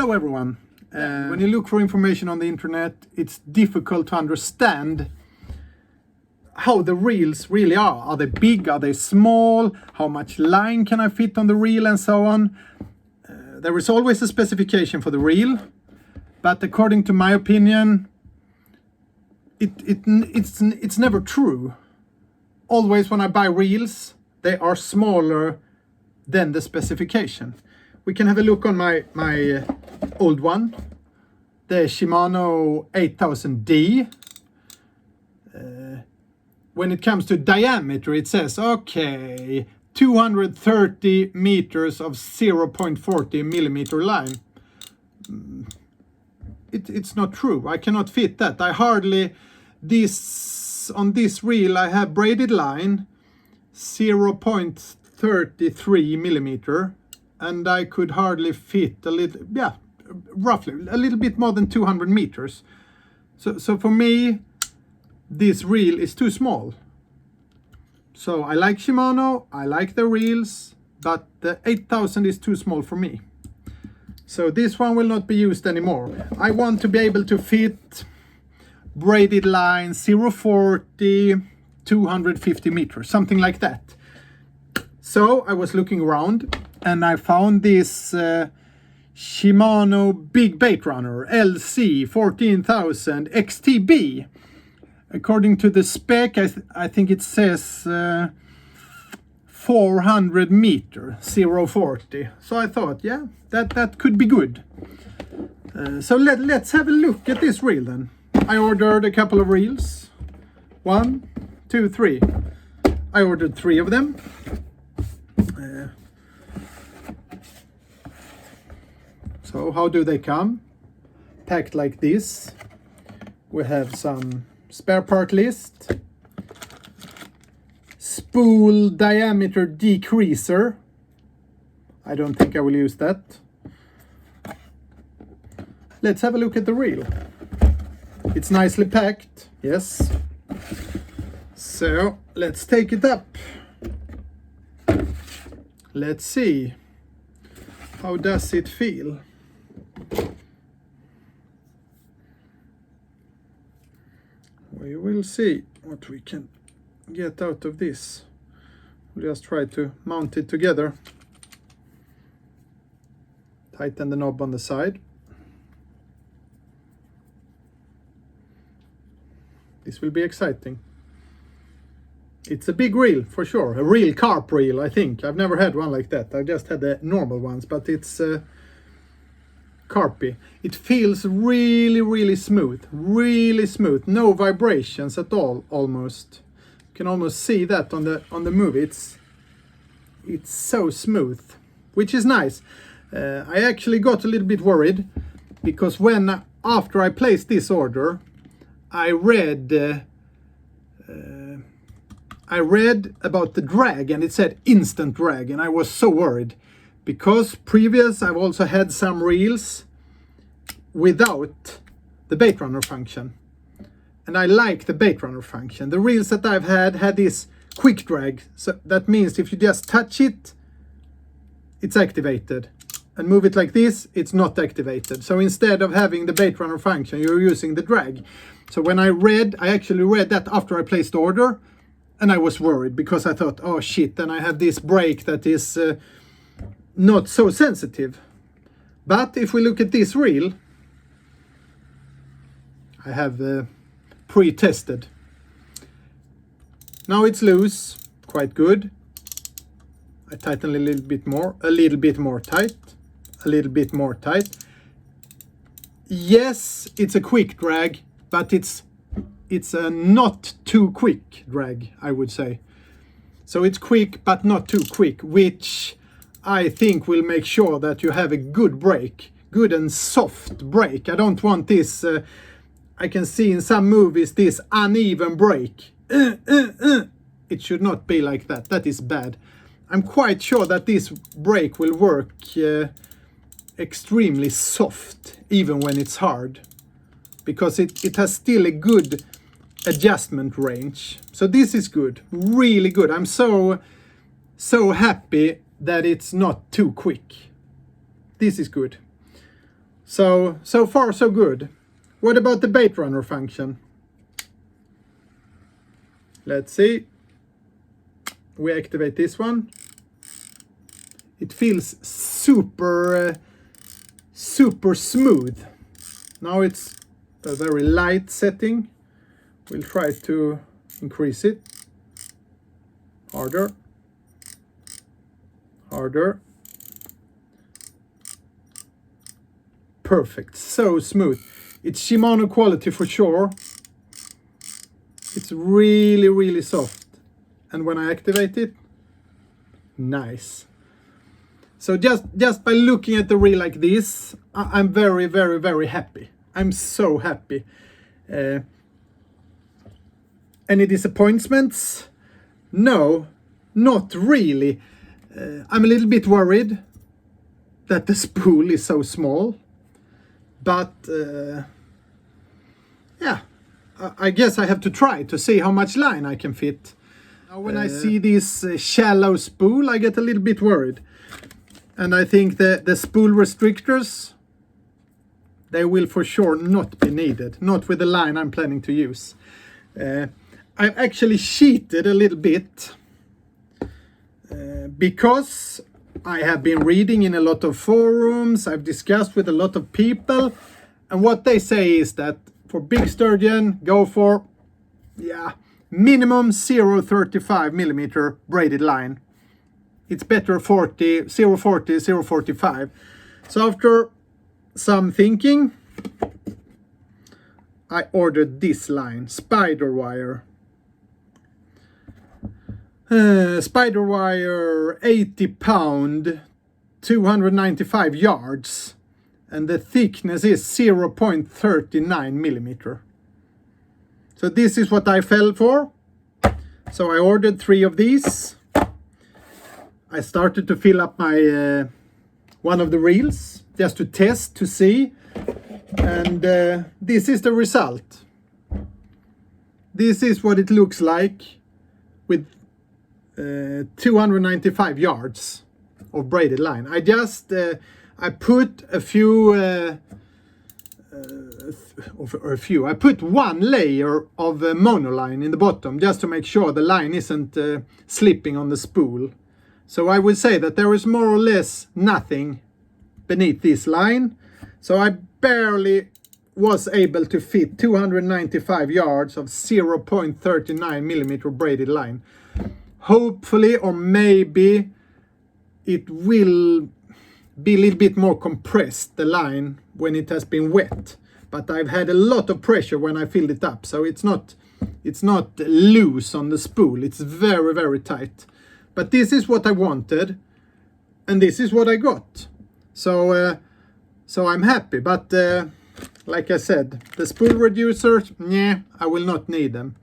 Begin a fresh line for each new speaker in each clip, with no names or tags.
Hello everyone. When you look for information on the internet, it's difficult to understand how the reels really are. Are they big? Are they small? How much line can I fit on the reel and so on? There is always a specification for the reel, but according to my opinion, it's never true. Always when I buy reels, they are smaller than the specification. We can have a look on my old one, the Shimano 8000D. When it comes to diameter, it says, okay, 230 meters of 0.40 millimeter line. It's not true. I cannot fit that. On this reel I have braided line 0.33 millimeter, and I could hardly fit roughly a little bit more than 200 meters. So for me, this reel is too small. So I like Shimano, I like the reels, but the 8000 is too small for me. So this one will not be used anymore. I want to be able to fit braided line 0.40, 250 meters, something like that. So I was looking around and I found this Shimano big Baitrunner LC 14000 XTB. According to the spec, I think it says 400 meter 0.40. So I thought, yeah, that could be good. So let's have a look at this reel then. I ordered a couple of reels. 1, 2, 3. I ordered 3 of them. So how do they come? Packed like this. We have some spare part list. Spool diameter decreaser. I don't think I will use that. Let's have a look at the reel. It's nicely packed, yes. So let's take it up. Let's see. How does it feel? We will see what we can get out of this. We'll just try to mount it together. Tighten the knob on the side. This will be exciting. It's a big reel for sure, a real carp reel, I think. I've never had one like that. I've just had the normal ones, but it's carpy. It feels really smooth, no vibrations at all. Almost you can almost see that on the movie. It's so smooth, which is nice. I actually got a little bit worried because after I placed this order, I read about the drag, and it said instant drag, and I was so worried because previous I've also had some reels without the Baitrunner function, and I like the Baitrunner function. The reels that I've had this quick drag, so that means if you just touch it, it's activated, and move it like this, it's not activated. So instead of having the Baitrunner function, you're using the drag. So when I actually read that after I placed the order, and I was worried because I thought, oh shit, then I have this brake that is not so sensitive. But if we look at this reel, I have pre-tested. Now it's loose, quite good. I tighten a little bit more tight, a little bit more tight. Yes, it's a quick drag, but it's a not too quick drag, I would say. So it's quick but not too quick, which I think will make sure that you have a good brake, good and soft brake. I don't want this, I can see in some movies, this uneven brake. It should not be like that. That is bad. I'm quite sure that this brake will work extremely soft, even when it's hard, because it has still a good adjustment range. So this is good, really good. I'm so happy that it's not too quick. This is good. So far so good. What about the Baitrunner function? Let's see. We activate this one. It feels super smooth. Now it's a very light setting. We'll try to increase it. Harder. Harder. Perfect. So smooth. It's Shimano quality for sure. It's really soft. And when I activate it, nice. So just by looking at the reel like this, I'm very happy. I'm so happy. Any disappointments? No, not really. I'm a little bit worried that the spool is so small. But yeah, I guess I have to try to see how much line I can fit. Now when I see this shallow spool, I get a little bit worried. And I think the spool restrictors, they will for sure not be needed. Not with the line I'm planning to use. I've actually cheated a little bit. Because I have been reading in a lot of forums, I've discussed with a lot of people. And what they say is that for big sturgeon, go for, yeah, minimum 0.35 millimeter braided line. It's better 0.40, 0.45. So after some thinking, I ordered this line, spider wire. Spider wire, 80 pound, 295 yards. And the thickness is 0.39 millimeter. So this is what I fell for. So I ordered 3 of these. I started to fill up my one of the reels just to test, to see. And this is the result. This is what it looks like with 295 yards of braided line. I put a few, I put 1 layer of monoline in the bottom just to make sure the line isn't slipping on the spool. So I would say that there is more or less nothing beneath this line. So I barely was able to fit 295 yards of 0.39 millimeter braided line. Hopefully, or maybe, it will be a little bit more compressed, the line, when it has been wet. But I've had a lot of pressure when I filled it up, so it's not loose on the spool. It's very tight. But this is what I wanted, and this is what I got. So I'm happy. But like I said, the spool reducers, yeah, I will not need them.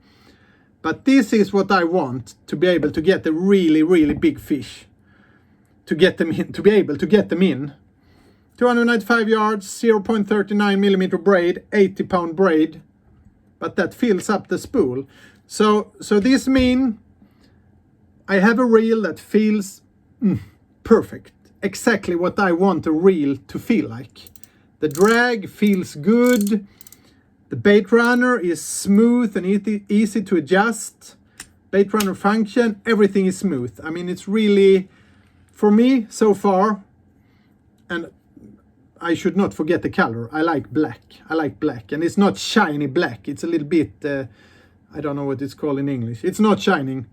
But this is what I want to be able to get a really big fish. To get them in, to be able to get them in. 295 yards, 0.39 millimeter braid, 80 pound braid. But that fills up the spool. So this means I have a reel that feels perfect. Exactly what I want a reel to feel like. The drag feels good. The Baitrunner is smooth and easy to adjust. Baitrunner function, everything is smooth. I mean, it's really, for me so far, and I should not forget the color. I like black. And it's not shiny black. It's a little bit, I don't know what it's called in English. It's not shining.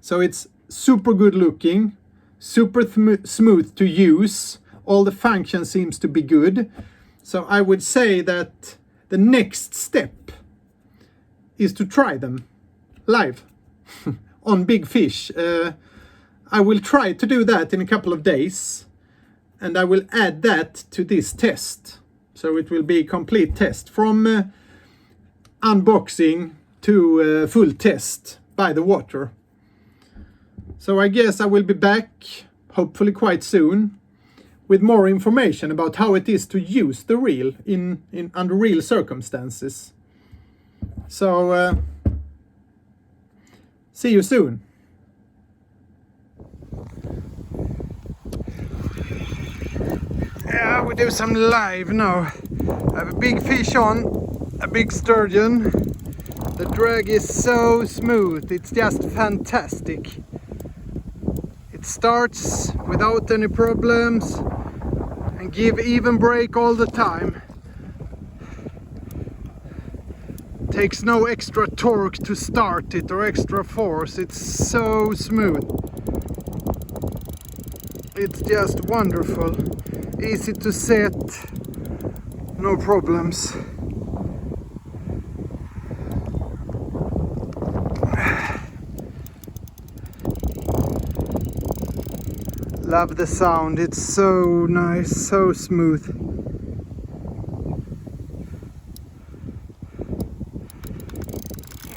So it's super good looking, super smooth to use. All the function seems to be good. So I would say that the next step is to try them live on big fish. I will try to do that in a couple of days, and I will add that to this test. So it will be a complete test from unboxing to full test by the water. So I guess I will be back, hopefully quite soon, with more information about how it is to use the reel under real circumstances. So see you soon. Yeah, we do some live now. I have a big fish on, a big sturgeon. The drag is so smooth, it's just fantastic. It starts without any problems and give even break all the time. Takes no extra torque to start it or extra force, it's so smooth. It's just wonderful. Easy to set, no problems. Love the sound, it's so nice, so smooth.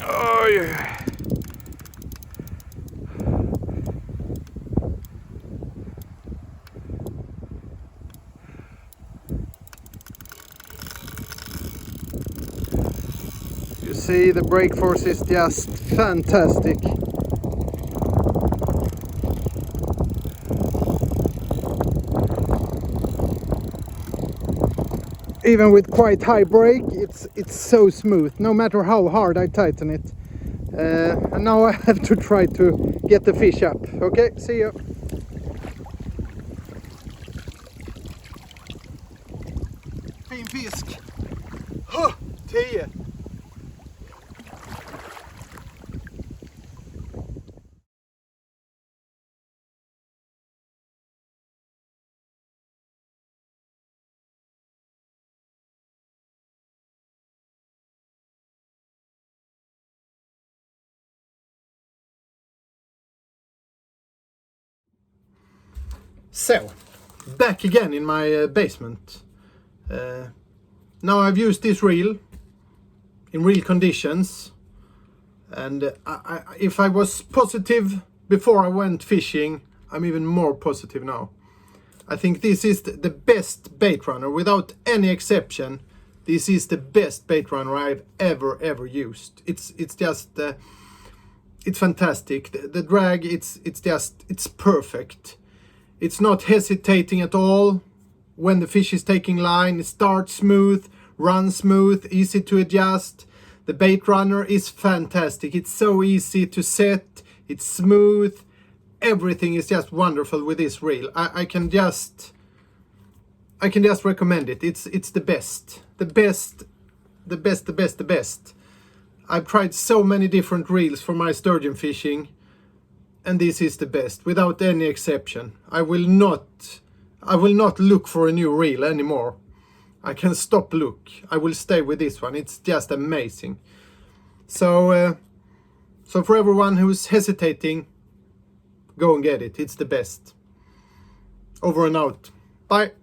Oh yeah. You see, the brake force is just fantastic. Even with quite high brake, it's so smooth, no matter how hard I tighten it. And now I have to try to get the fish up. Okay, see you. Fin fisk. 10. So, back again in my basement. Now I've used this reel in real conditions, and if I was positive before I went fishing, I'm even more positive now. I think this is the best bait runner, without any exception. This is the best bait runner I've ever used. It's just it's fantastic. The drag, it's perfect. It's not hesitating at all when the fish is taking line. It starts smooth, runs smooth, easy to adjust. The bait runner is fantastic. It's so easy to set, it's smooth. Everything is just wonderful with this reel. I can just recommend it. It's the best. The best. I've tried so many different reels for my sturgeon fishing, and this is the best, without any exception. I will not look for a new reel anymore. I can stop look. I will stay with this one. It's just amazing. So for everyone who's hesitating, go and get it. It's the best. Over and out. Bye.